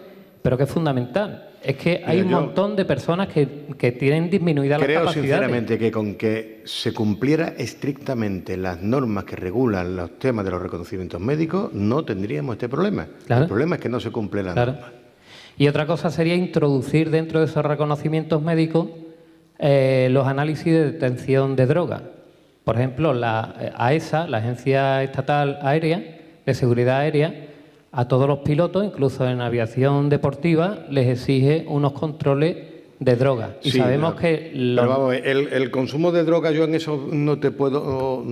pero que es fundamental. Es que hay un montón de personas que tienen disminuidas las capacidades. Creo sinceramente que con que se cumpliera estrictamente las normas que regulan los temas de los reconocimientos médicos, no tendríamos este problema. El problema es que no se cumple la norma. Y otra cosa sería introducir dentro de esos reconocimientos médicos los análisis de detención de drogas. Por ejemplo, la AESA, la Agencia Estatal Aérea, de Seguridad Aérea, a todos los pilotos, incluso en aviación deportiva, les exige unos controles de drogas. Y sabemos que... Pero vamos, el consumo de drogas, yo en eso no puedo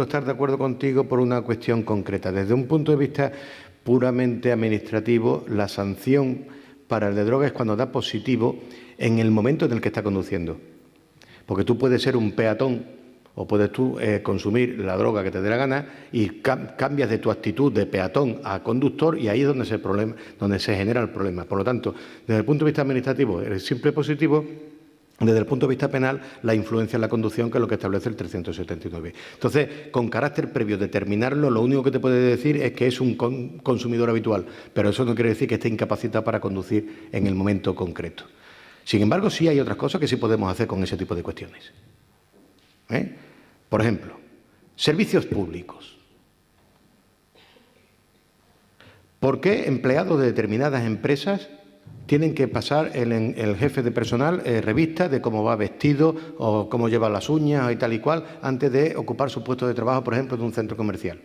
estar de acuerdo contigo por una cuestión concreta. Desde un punto de vista puramente administrativo, la sanción para el de drogas es cuando da positivo en el momento en el que está conduciendo. Porque tú puedes ser un peatón o puedes tú consumir la droga que te dé la gana y cambias de tu actitud de peatón a conductor, y ahí es donde se genera el problema. Por lo tanto, desde el punto de vista administrativo es siempre positivo. Desde el punto de vista penal, la influencia en la conducción, que es lo que establece el 379. Entonces, con carácter previo, determinarlo, lo único que te puede decir es que es un consumidor habitual, pero eso no quiere decir que esté incapacitado para conducir en el momento concreto. Sin embargo, sí hay otras cosas que sí podemos hacer con ese tipo de cuestiones. Por ejemplo, servicios públicos. ¿Por qué empleados de determinadas empresas tienen que pasar el jefe de personal revistas de cómo va vestido o cómo lleva las uñas y tal y cual antes de ocupar su puesto de trabajo, por ejemplo, en un centro comercial?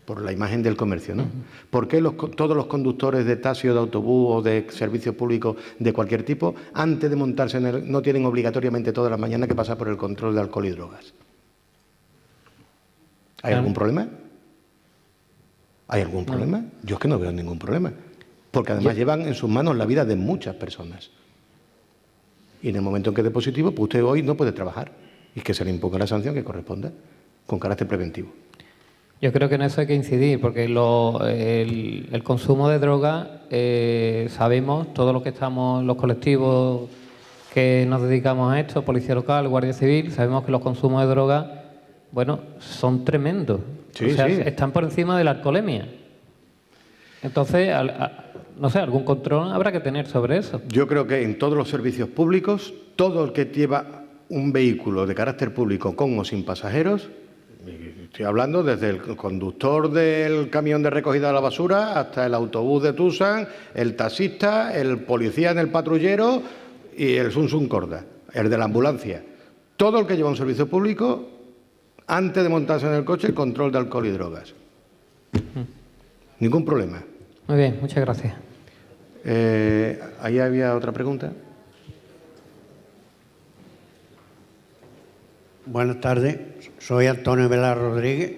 Por la imagen del comercio, ¿no? ¿Por qué todos los conductores de taxi o de autobús o de servicios públicos de cualquier tipo, antes de montarse no tienen obligatoriamente todas las mañanas que pasar por el control de alcohol y drogas? ¿Hay algún problema? ¿Hay algún problema? Yo es que no veo ningún problema. Porque además llevan en sus manos la vida de muchas personas. Y en el momento en que dé positivo, pues usted hoy no puede trabajar. Y que se le imponga la sanción que corresponda, con carácter preventivo. Yo creo que en eso hay que incidir, porque el consumo de droga, sabemos, todos los que estamos, los colectivos que nos dedicamos a esto, Policía Local, Guardia Civil, sabemos que los consumos de droga, bueno, son tremendos. Están por encima de la alcoholemia. Entonces, no sé, algún control habrá que tener sobre eso. Yo creo que en todos los servicios públicos, todo el que lleva un vehículo de carácter público con o sin pasajeros, estoy hablando desde el conductor del camión de recogida de la basura hasta el autobús de Tucson, el taxista, el policía en el patrullero y el Sun Corda, el de la ambulancia. Todo el que lleva un servicio público antes de montarse en el coche, control de alcohol y drogas. Ningún problema. Muy bien, muchas gracias. Ahí había otra pregunta. Buenas tardes, soy Antonio Velar Rodríguez.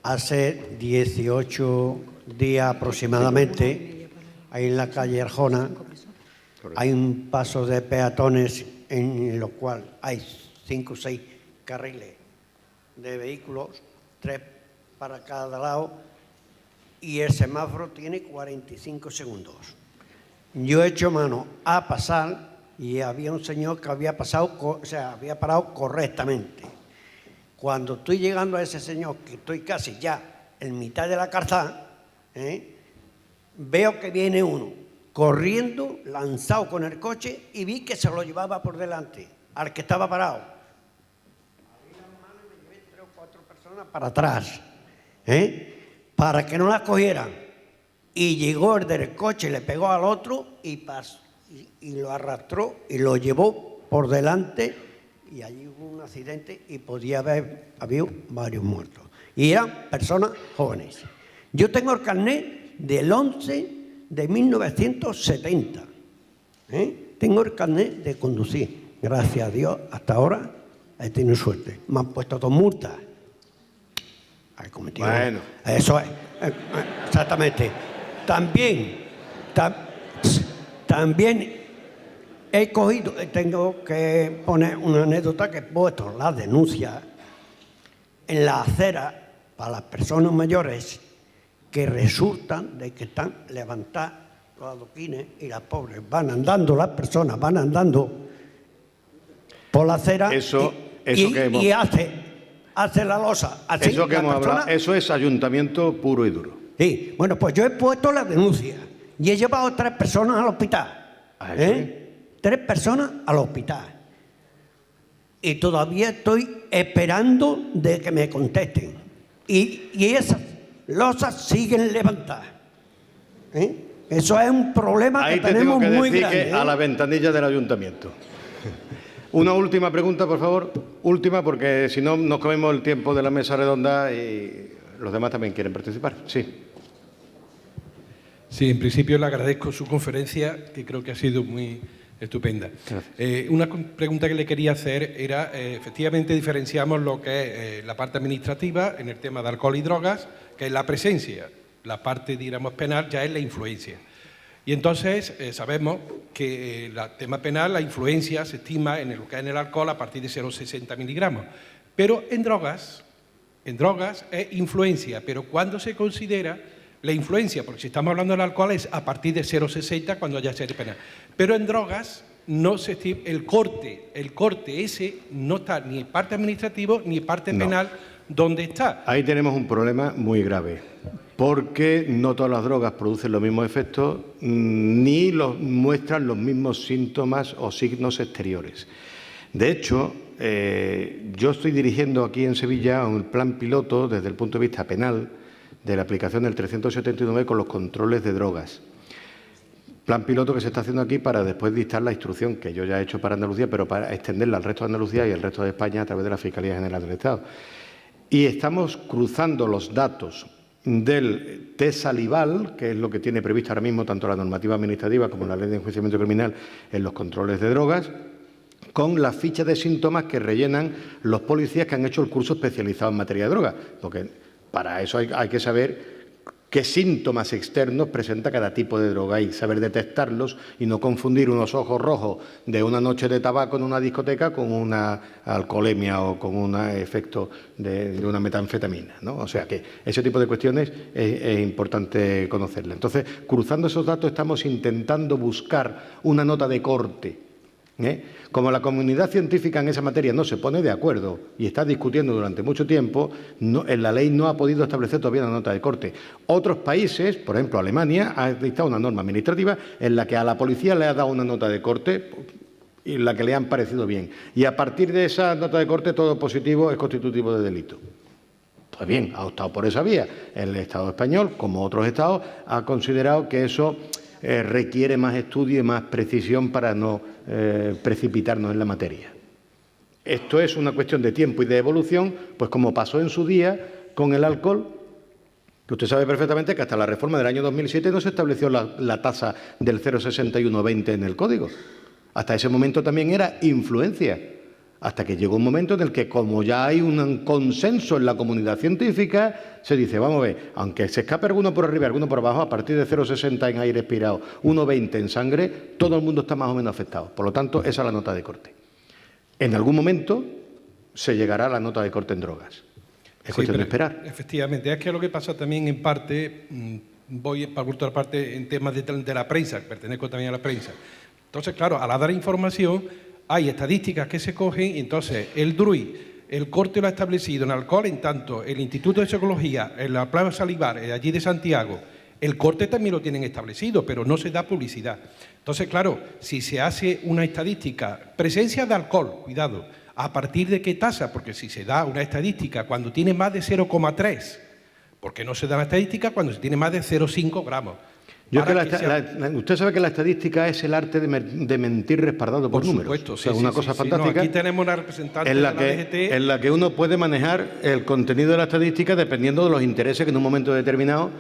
Hace 18 días aproximadamente, ahí en la calle Arjona, hay un paso de peatones en lo cual hay 5 o 6 carriles de vehículos, 3 para cada lado, y el semáforo tiene 45 segundos. Yo he hecho mano a pasar y había un señor que había pasado, había parado correctamente. Cuando estoy llegando a ese señor, que estoy casi ya en mitad de la calzada, veo que viene uno corriendo, lanzado con el coche, y vi que se lo llevaba por delante, al que estaba parado. Abrí las manos y me llevé 3 o 4 personas para atrás, para que no las cogieran. Y llegó el del coche, le pegó al otro y pasó, y lo arrastró y lo llevó por delante, y allí hubo un accidente y podía haber habido varios muertos. Y eran personas jóvenes. Yo tengo el carnet del 11 de 1970. Tengo el carnet de conducir. Gracias a Dios, hasta ahora he tenido suerte. Me han puesto 2 multas. He cometido. Bueno. Eso es. Exactamente. También he cogido, tengo que poner una anécdota que he puesto la denuncia en la acera para las personas mayores que resultan de que están levantadas los adoquines y las pobres van andando, las personas van andando por la acera y hace la losa. Así, eso que hemos hablado, eso es ayuntamiento puro y duro. Sí, bueno, pues yo he puesto la denuncia y he llevado 3 personas al hospital. 3 personas al hospital. Y todavía estoy esperando de que me contesten. Y esas losas siguen levantadas. Eso es un problema que tenemos muy grande. Ahí te tengo que decir que a la ventanilla del ayuntamiento. Una última pregunta, por favor. Última, porque si no nos comemos el tiempo de la mesa redonda y los demás también quieren participar. Sí. Sí, en principio le agradezco su conferencia, que creo que ha sido muy estupenda. Una pregunta que le quería hacer era, efectivamente diferenciamos lo que es la parte administrativa en el tema de alcohol y drogas, que es la presencia. La parte, digamos, penal ya es la influencia. Y entonces sabemos que el tema penal, la influencia se estima en lo que es en el alcohol a partir de 0,60 miligramos. Pero en drogas es influencia, pero ¿cuándo se considera la influencia? Porque si estamos hablando del alcohol es a partir de 0,60 cuando ya se penal. Pero en drogas no se estima, el corte ese no está ni en parte administrativo ni en parte penal donde está. Ahí tenemos un problema muy grave, porque no todas las drogas producen los mismos efectos ni muestran los mismos síntomas o signos exteriores. De hecho, yo estoy dirigiendo aquí en Sevilla un plan piloto desde el punto de vista penal de la aplicación del 379 con los controles de drogas. Plan piloto que se está haciendo aquí para después dictar la instrucción que yo ya he hecho para Andalucía, pero para extenderla al resto de Andalucía y al resto de España a través de la Fiscalía General del Estado. Y estamos cruzando los datos del test salival, que es lo que tiene previsto ahora mismo tanto la normativa administrativa como la ley de enjuiciamiento criminal en los controles de drogas, con las fichas de síntomas que rellenan los policías que han hecho el curso especializado en materia de drogas, porque para eso hay que saber qué síntomas externos presenta cada tipo de droga y saber detectarlos y no confundir unos ojos rojos de una noche de tabaco en una discoteca con una alcoholemia o con un efecto de una metanfetamina, ¿no? O sea que ese tipo de cuestiones es importante conocerlas. Entonces, cruzando esos datos estamos intentando buscar una nota de corte. Como la comunidad científica en esa materia no se pone de acuerdo y está discutiendo durante mucho tiempo, en la ley no ha podido establecer todavía una nota de corte. Otros países, por ejemplo Alemania, ha dictado una norma administrativa en la que a la policía le ha dado una nota de corte y la que le han parecido bien. Y a partir de esa nota de corte todo positivo es constitutivo de delito. Pues bien, ha optado por esa vía. El Estado español, como otros estados, ha considerado que eso requiere más estudio y más precisión para no precipitarnos en la materia. Esto es una cuestión de tiempo y de evolución, pues como pasó en su día con el alcohol, que usted sabe perfectamente que hasta la reforma del año 2007 no se estableció la tasa del 0,6120 en el Código. Hasta ese momento también era influencia, hasta que llegó un momento en el que, como ya hay un consenso en la comunidad científica, se dice, vamos a ver, aunque se escape alguno por arriba y alguno por abajo, a partir de 0,60 en aire expirado, 1,20 en sangre, todo el mundo está más o menos afectado. Por lo tanto, esa es la nota de corte. En algún momento se llegará a la nota de corte en drogas. Es cuestión de esperar. Efectivamente, es que lo que pasa también en parte, voy por otra parte en temas de la prensa, pertenezco también a la prensa. Entonces, claro, al dar información hay estadísticas que se cogen y entonces el DRUI, el corte lo ha establecido en alcohol, en tanto el Instituto de Psicología, en la prueba salivar, allí de Santiago, el corte también lo tienen establecido, pero no se da publicidad. Entonces, claro, si se hace una estadística, presencia de alcohol, cuidado, ¿a partir de qué tasa? Porque si se da una estadística cuando tiene más de 0,3, ¿por qué no se da una estadística cuando se tiene más de 0,5 gramos? Usted sabe que la estadística es el arte de mentir respaldado por números. Supuesto, o sea, una cosa fantástica. No, aquí tenemos una representante de la DGT. En la que uno puede manejar el contenido de la estadística dependiendo de los intereses que en un momento determinado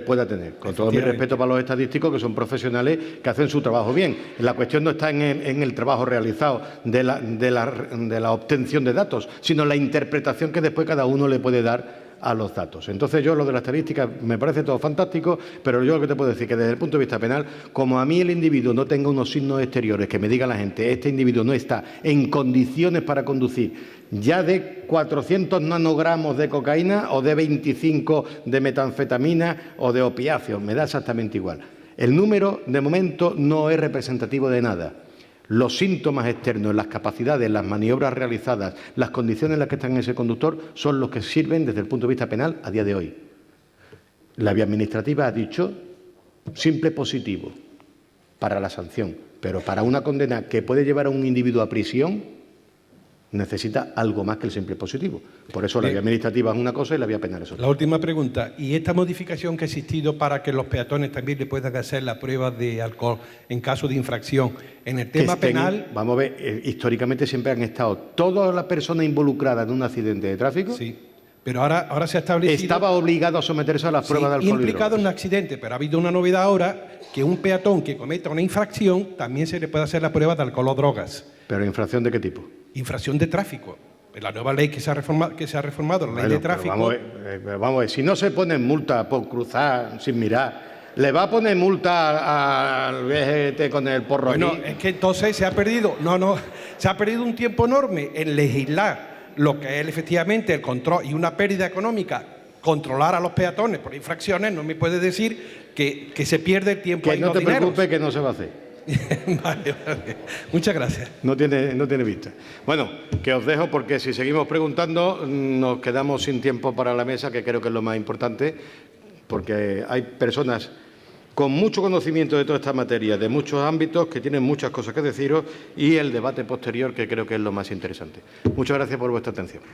pueda tener. Con todo mi respeto para los estadísticos, que son profesionales que hacen su trabajo bien. La cuestión no está en el trabajo realizado de la obtención de datos, sino la interpretación que después cada uno le puede dar a los datos. Entonces yo lo de la estadística me parece todo fantástico, pero yo lo que te puedo decir que desde el punto de vista penal, como a mí el individuo no tenga unos signos exteriores que me diga la gente, este individuo no está en condiciones para conducir, ya de 400 nanogramos de cocaína o de 25 de metanfetamina o de opiáceos, me da exactamente igual. El número de momento no es representativo de nada. Los síntomas externos, las capacidades, las maniobras realizadas, las condiciones en las que está ese conductor son los que sirven desde el punto de vista penal a día de hoy. La vía administrativa ha dicho simple positivo para la sanción, pero para una condena que puede llevar a un individuo a prisión necesita algo más que el simple positivo. Por eso la vía administrativa es una cosa y la vía penal es otra. La última pregunta. ¿Y esta modificación que ha existido para que los peatones también le puedan hacer la prueba de alcohol en caso de infracción? En el tema penal... Vamos a ver, históricamente siempre han estado todas las personas involucradas en un accidente de tráfico. Sí, pero ahora se ha establecido... Estaba obligado a someterse a las pruebas de alcohol. Implicado en un accidente, pero ha habido una novedad ahora, que un peatón que cometa una infracción también se le puede hacer la prueba de alcohol o drogas. ¿Pero infracción de qué tipo? Infracción de tráfico. En la nueva ley que se ha reformado, la ley de tráfico... Vamos a ver, si no se pone multa por cruzar sin mirar, ¿le va a poner multa al VGT con el porro aquí? Bueno, es que entonces se ha perdido un tiempo enorme en legislar lo que es efectivamente el control y una pérdida económica, controlar a los peatones por infracciones. No me puede decir que se pierde el tiempo y los dineros. Que no te preocupes, que no se va a hacer. Vale. Muchas gracias. No tiene vista. Bueno, que os dejo porque si seguimos preguntando nos quedamos sin tiempo para la mesa, que creo que es lo más importante, porque hay personas con mucho conocimiento de toda esta materia, de muchos ámbitos, que tienen muchas cosas que deciros, y el debate posterior, que creo que es lo más interesante. Muchas gracias por vuestra atención.